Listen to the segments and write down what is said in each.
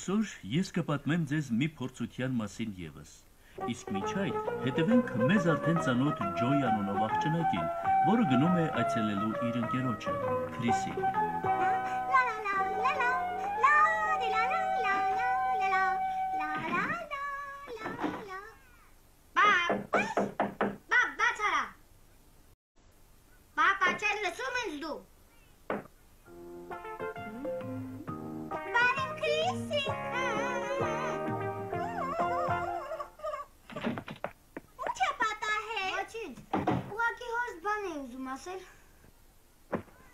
Այսօր ես կպատմեմ ձեզ մի փորձության մասին ևս։ Իսկ միջ այդ հետևենք մեզ արդեն ծանոթ Ջոյ անունով աղջնակին, որը գնում է այցելելու իր ընկերոջը, Քրիսին։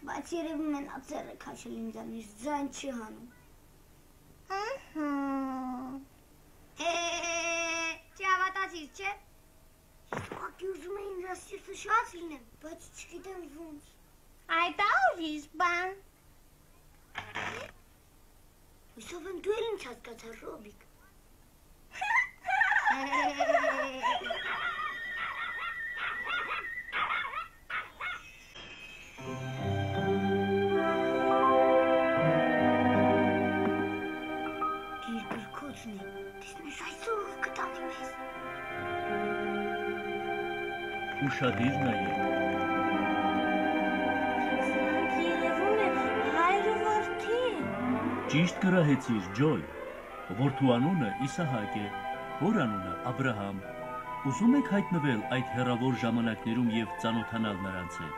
Բայց երևում են ածերը քաշել ինձանից ձայն չի հանում։ Չհավատացիր, չէ՞։ Ես ուղղակի ուզում եմ ինձ սիրտը շատ լինեմ, բայց չգիտեմ ոնց։ Այդ ուրիշ բան։ Հուսով եմ դու էլ ինչ հասկացար, Ռոբիկ։ Ուշադիր նայեք։ Երևում է հայրը որդի։ Ճիշտ գրահեցիր, Ջոյ։ Որդու անունը Իսահակ է, հոր անունը Աբրահամ։ Ուզում եք հայտնվել այդ հեռավոր ժամանակներում եւ ծանոթանալ նրանց հետ։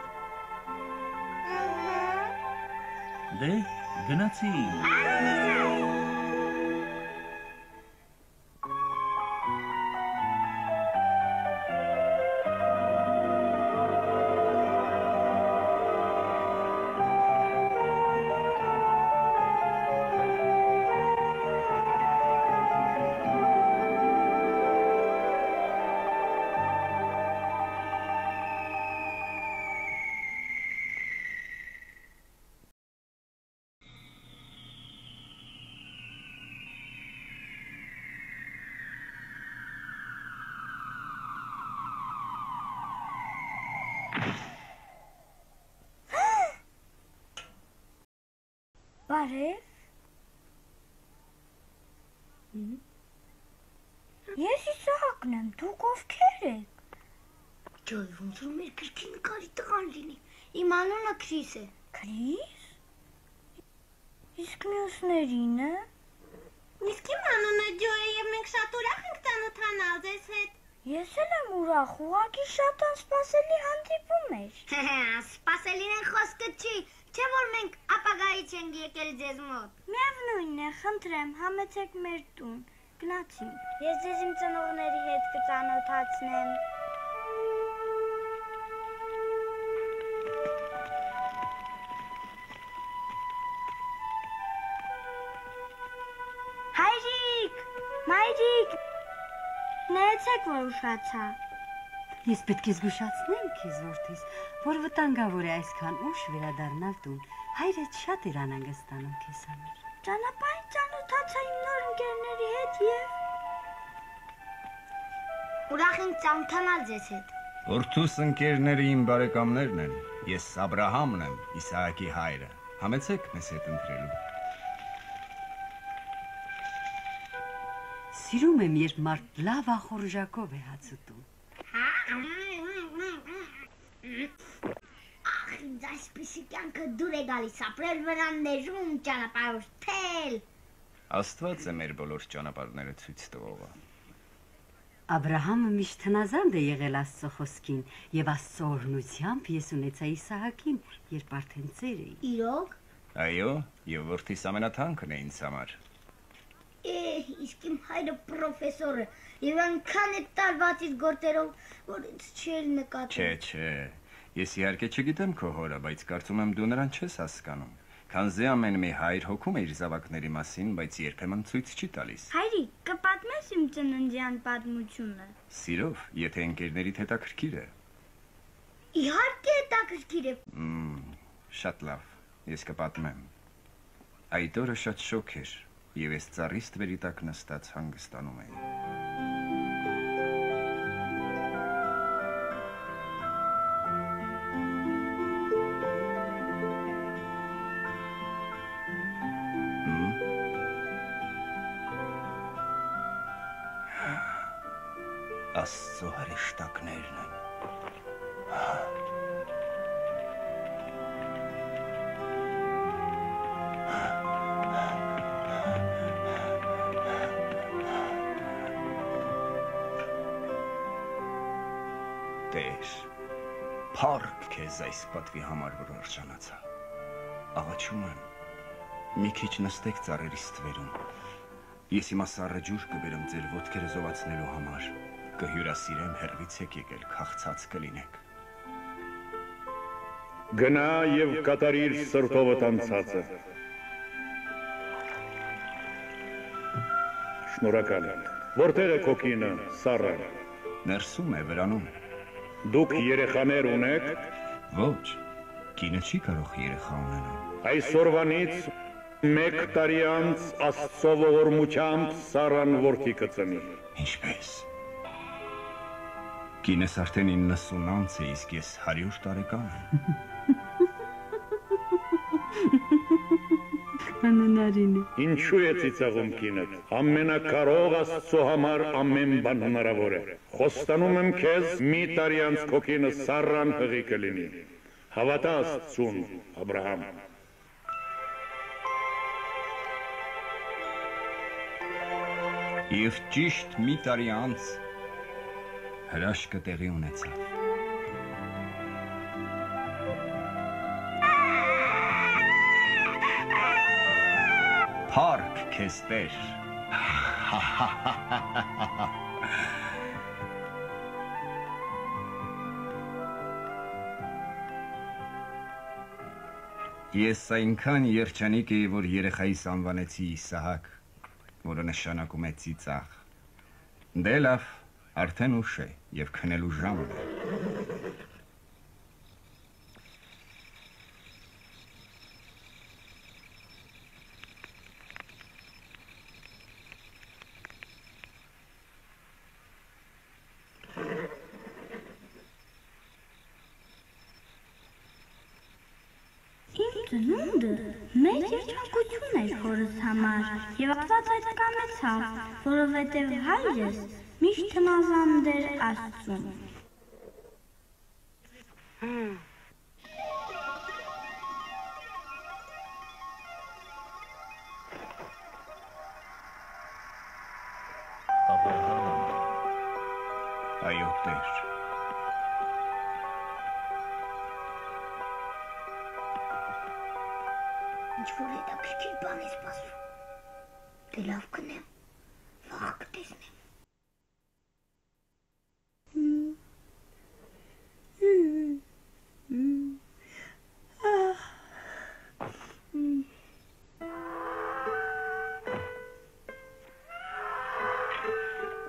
Դե, գնացինք։ Բարև։ Ես Իսահակն եմ, դուք ովքեր եք։ Ջոյ, ոնց որ մեր գրքի նկարի տղան լինի։ Իմ անունը Քրիս է։ Քրիս։ Իսկ մյուսներինը։ Իսկ իմ անունը Ջոյ է եւ մենք շատ ուրախ ենք ծանոթանալ ձեզ հետ։ Ես էլ եմ ուրախ, ուղղակի շատ անսպասելի հանդիպում էր։ Սպասելին խոսքը չի։ Չէ՞ որ մենք ապագայից ենք եկել ձեզ մոտ։ Միևնույնն է, խնդրեմ, համեցեք մեր տուն։ Գնացինք։ Ես ձեզ իմ ծնողների հետ կծանոթացնեմ։ Հայրիկ, մայրիկ, ներեցեք, որ ուշացա։ Ես պետք է զգուշացնեմ քեզ, որդիս, որ վտանգավոր է այսքան ուշ վերադառնալ տուն։ Հայրդ շատ էր անհանգստանում քեզ համար։ Ճանապարհին ծանոթացա իմ նոր ընկերների հետ եւ ուրախ եմ ծանոթանալ ձեզ հետ։ Որդուս ընկերները իմ բարեկամներն են։ Ես Աբրահամն եմ, Իսահակի հայրը։ Համեցեք մեզ հետ ընտրելու։ Սիրում եմ, երբ մարդ լավ ախորժակով է հաց ուտում։ Ախ, ինձ այսպիսի կյանքը դուր է գալիս, ապրել վրաններում, ճանապարհորդել։ Աստված է մեր բոլոր ճանապարհները ցույց տվողը։ Աբրահամը միշտ հնազանդ է եղել Աստծո խոսքին եւ Աստծո օրհնությամբ ես ունեցա Իսահակին, երբ արդեն ծեր էի։ Իրոք։ Այո, եւ որդիս ամենաթանկն է ինձ համար։ Իսկ իմ հայրը պրոֆեսոր է եւ այնքան է տարվածից գործերով, որ ինձ չի նկատում։ Չէ, ես իհարկե չգիտեմ քո հորը, բայց կարծում եմ դու նրան չես հասկանում։ Քանզի ամեն մի հայր հոգում է իր զավակների մասին, բայց երբեմն ցույց չի տալիս։ Հայրիկ, կպատմես իմ ծննդյան պատմությունը։ Սիրով, եթե ընկերներիդ հետաքրքիր է։ Իհարկե հետաքրքիր է։ Շատ լավ, ես կպատմեմ։ Այդ օրը շատ շոգ էր, եւ ես ծառից թվերի տակ նստած հանգստանում էի։ Աստծո հրեշտակներն են։ Տեր, փառք քեզ այս պատվի համար, որ արժանացա։ Աղաչում եմ, մի քիչ նստեք ծառերի ստվերում։ Ես հիմա սառը ջուր կբերեմ ձեր ոտքերը զովացնելու համար։ Կհյուրասիրեմ, հեռվից եք եկել, քաղցած կլինեք։ Գնա եւ կատարիր սրտովդ անցածը։ Շնորհակալ եմ։ Որտեղ է քո կինը, Սառա։ Ներսում է վրանում։ Դուք երեխաներ ունեք։ Ոչ, կինը չի կարող երեխա ունենալ։ Այսօրվանից 1 տարի անց Աստծո ողորմությամբ Սառան որդի կծնի։ Ինչպես։ Կինս արդեն 90 անց է, իսկ ես 100 տարեկան եմ։ Աննարինի։ Ինչու է ծիծաղում կինդ։ Ամենակարող Աստծո համար ամեն բան հնարավոր է։ Խոստանում եմ քեզ, մի տարի անց քո կինը Սառան հղի կլինի։ Հավատա Աստծուն, Աբրահամ։ Եվ ճիշտ մի տարի անց հրաշքը տեղի ունեցավ։ Փառք քեզ Տեր։ Ես այնքան երջանիկ էի, որ երեխայիս անվանեցի Իսահակ, որը նշանակում է ծիծաղ։ Դե լավ, արդեն ուշ է եւ քնելու ժամն է։ Ծնունդը մեծ երջանկություն էր հորս համար եւ Աստված այդ կանեցավ, որովհետեւ հայրս միշտ հնազանդ էր Աստծուն։ Այո, Տեր։ Ինչ-որ հետաքրքիր բան է սպասվում։ Դե լավ կնեմ, վաղ կտեսնեմ։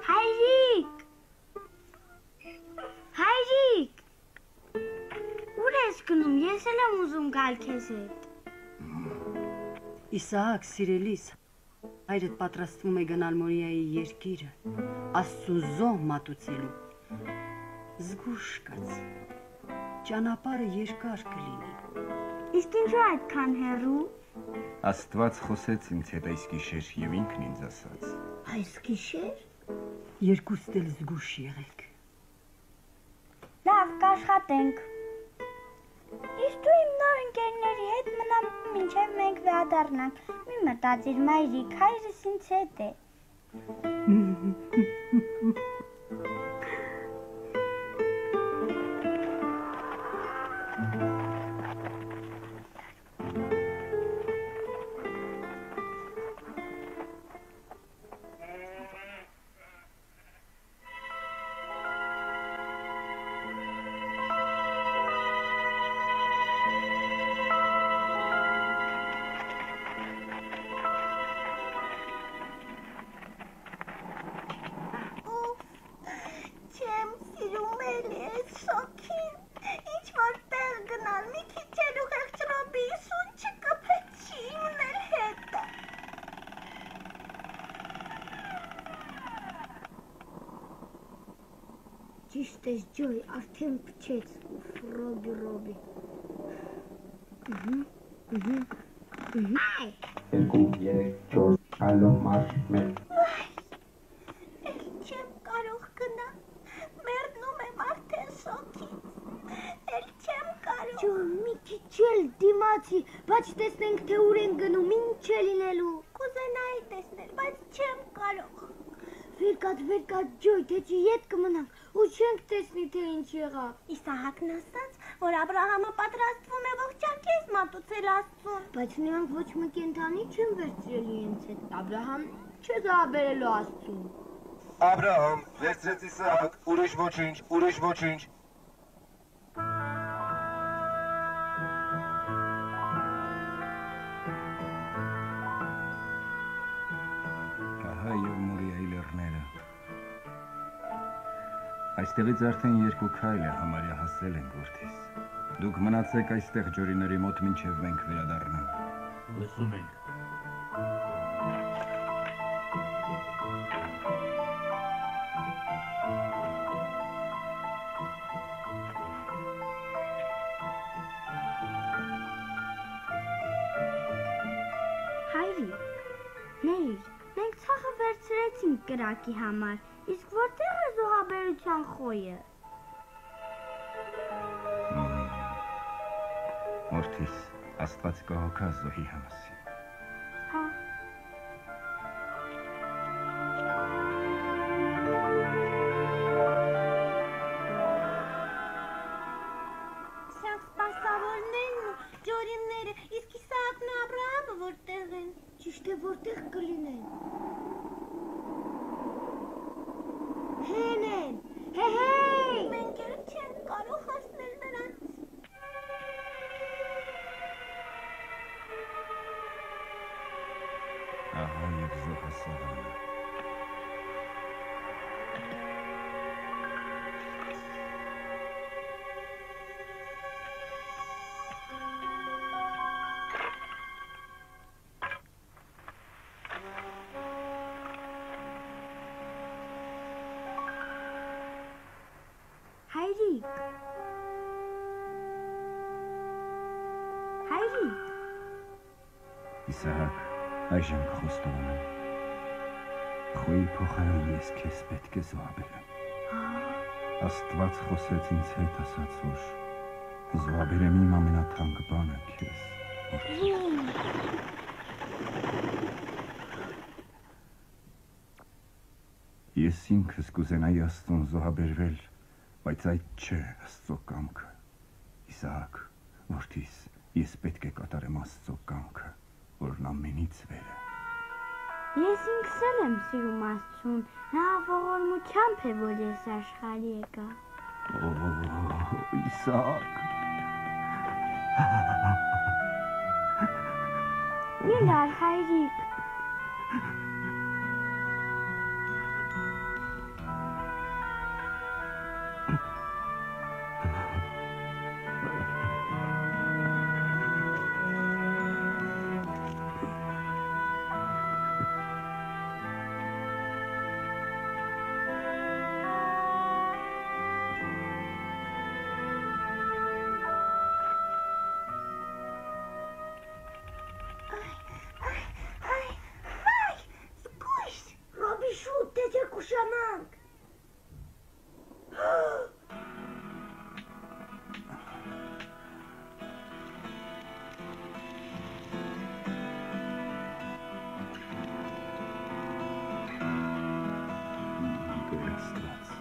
Հայրիկ! Հայրիկ! Ուր ես գնում, ես էլ եմ ուզում գալ քեզ հետ։ Իսահակ, սիրելիս, հայրդ պատրաստվում է գնալ Մորիայի երկիրը, Աստծու զոհ մատուցելու։ Զգուշ կաց, ճանապարհը երկար կլինի։ Իսկ ինչու այդքան հեռու։ Աստված խոսեց ինձ հետ այս գիշեր եւ ինքն ինձ ասաց. Այս գիշեր։ Երկուստ էլ զգուշ եղեք։ Լավ, կաշխատենք։ Իսկ դու իմ նոր ընկերների հետ մնամ մինչև մենք վերադառնանք։ Մի մտածիր, մայրիկ, հայրս ինձ հետ է։ Ճիշտ ես, ջոյ, արդեն փչեց, Ռոբի։ Այ։ 2, 3, 4, ալո, մարշ, մեկ։ Էլ չեմ կարող գնալ, Ջան, մի քիչ էլ դիմացի, բայց տեսնենք թե ուր են գնում, ինչ է լինելու։ Կուզենայի տեսնել, բայց չեմ կարող։ Վերկադ ջոյ, թե չի ետ կմնանք ու չենք տեսնի թե ինչ եղավ։ Իսահակն ասաց, որ Աբրահամը պատրաստվում է ողջակեզ մատուցել Աստծուն։ Բայց նրանք ոչ մի կենդանի չեն վերցրել իրենց հետ։ Աբրահամ չէ զոհաբերելու Աստծուն։ Աբրահամ, վերցրեց Իսահակ, ուրիշ ոչինչ։ Ահա եւ Մորիայի լեռները։ Այստեղից արդեն 2 քայլ է համարյա հասել ենք որդիս։ Դուք մնացեք այստեղ ջորիների մոտ մինչև մենք վերադառնանք։ Լսում ենք։ Հայրիկ, նեիր, մենք ցախը վերցրեցինք կրակի համար, իսկ որտեղ է զոհաբերության խոյը։ Որդիս, Աստված կհոգա զոհի համասին։ Հա։ Սրանք սպասավորներն ու ջորինները, իսկ Իսահակն ու Աբրահամը որտեղ են։ Ճիշտ է որտեղ կլինեն։ Հեն են, հեհեյ։ Մենք էլ չենք կարող հասնել նրանց։ Ահա եւ զոհասեղանը։ Հայրիկ։ Իսահակ, այժմ կխոստովանեմ։ Խոյի փոխարեն ես քեզ պետք է զոհաբերեմ։ Աստված խոսեց ինձ հետ, ասաց, որ զոհաբերեմ իմ ամենաթանկ բանը քեզ։ Ես ինքս կուզենայի Աստծուն զոհաբերվել, բայց այդ չէ Աստծո կամքը։ Իսահակ, որդիս, ես պետք է կատարեմ Աստծո կամքը, որն ամենից վեր է։ Ես ինքս էլ եմ սիրում Աստծուն, նա ողորմությամբ է, որ ես աշխարհի եկա։ Իսահակ։ Մի լար, հայրիկ։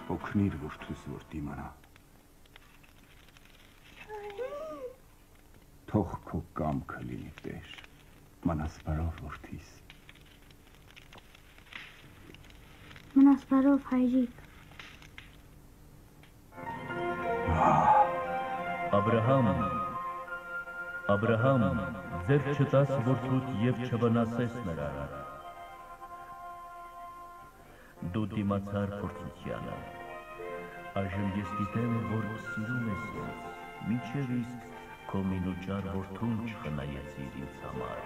Օգնիր որդուս, որ դիմանա։ Թող քո կամքը լինի, Տեր, մնաս բարով որդիս։ Մնաս բարով, հայրիկ։ Աբրահամ, ձեր չտաս որդուդ և չվնասես նրան։ Դու դիմացար փորձությանը։ Այժմ ես գիտեմ, որ սիրում ես ինձ, մինչև իսկ քո մինուճար որդուն չխնայեցիր ինձ համար։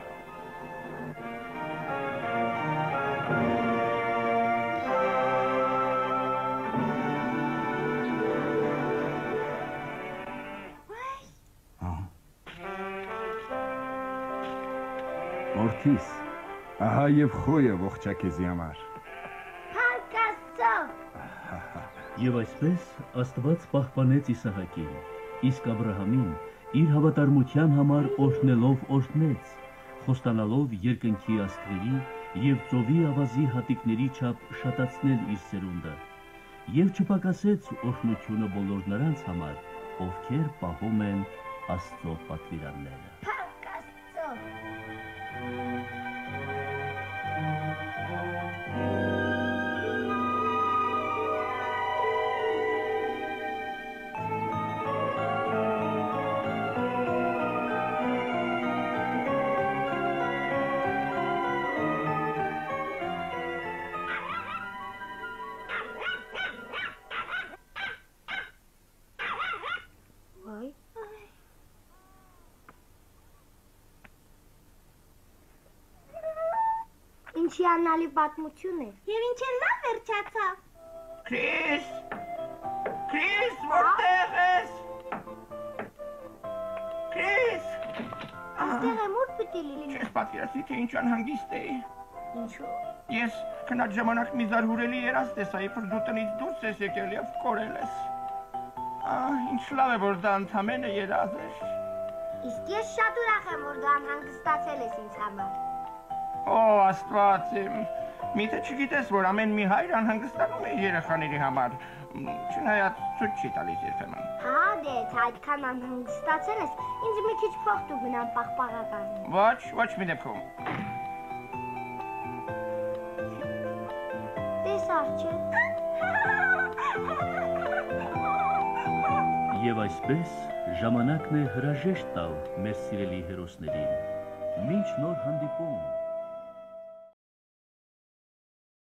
Որդիս, ահա և խոյը ողջակեզի համար։ Եվ այսպես Աստված պահպանեց Իսահակին, իսկ Աբրահամին իր հավատարմության համար օրհնելով օրհնեց, խոստանալով երկնքի աստղերի և ծովի ավազի հատիկների չափ շատացնել իր սերունդը, և չպակասեց օրհնությունը բոլոր նրանց համար, ովքեր պահում են Աստծո պատվիրանները։ Փառք Աստծո։ Ինչի անալի պատմություն է։ Եվ ինչ էլ լավ վերջացավ։ Քրիս, որտեղ ես։ Քրիս, Այստեղ եմ ուր պիտի լինի։ չես պատկերացնի, թե ինչ անհանգիստ էի։ Ինչու։ Ես քնած ժամանակ մի զարհուրելի երազ տեսա, երբ որ դու տնից դուրս ես եկել և կորել ես։ Ինչ լավ է, որ դա ընդամենը երազ էր։ Իսկ ես շատ ուրախ եմ, որ դու անհանգստացել ես ինձ համար։ Օ, Աստված իմ, միթե չգիտես, որ ամեն մի հայր անհանգստանում է իր երեխաների համար, չնայած ցույց չի տալիս երբեմն։ Հա, դե, այդքան անհանգստացել ես, ինձ մի քիչ փող տու գնամ պաղպաղականը։ Ոչ մի դեպքում։ Տես արջը։ Եվ այսպես ժամանակն է հրաժեշտ տալ մեր սիրելի հերոսներին։ Մինչ նոր հանդիպում։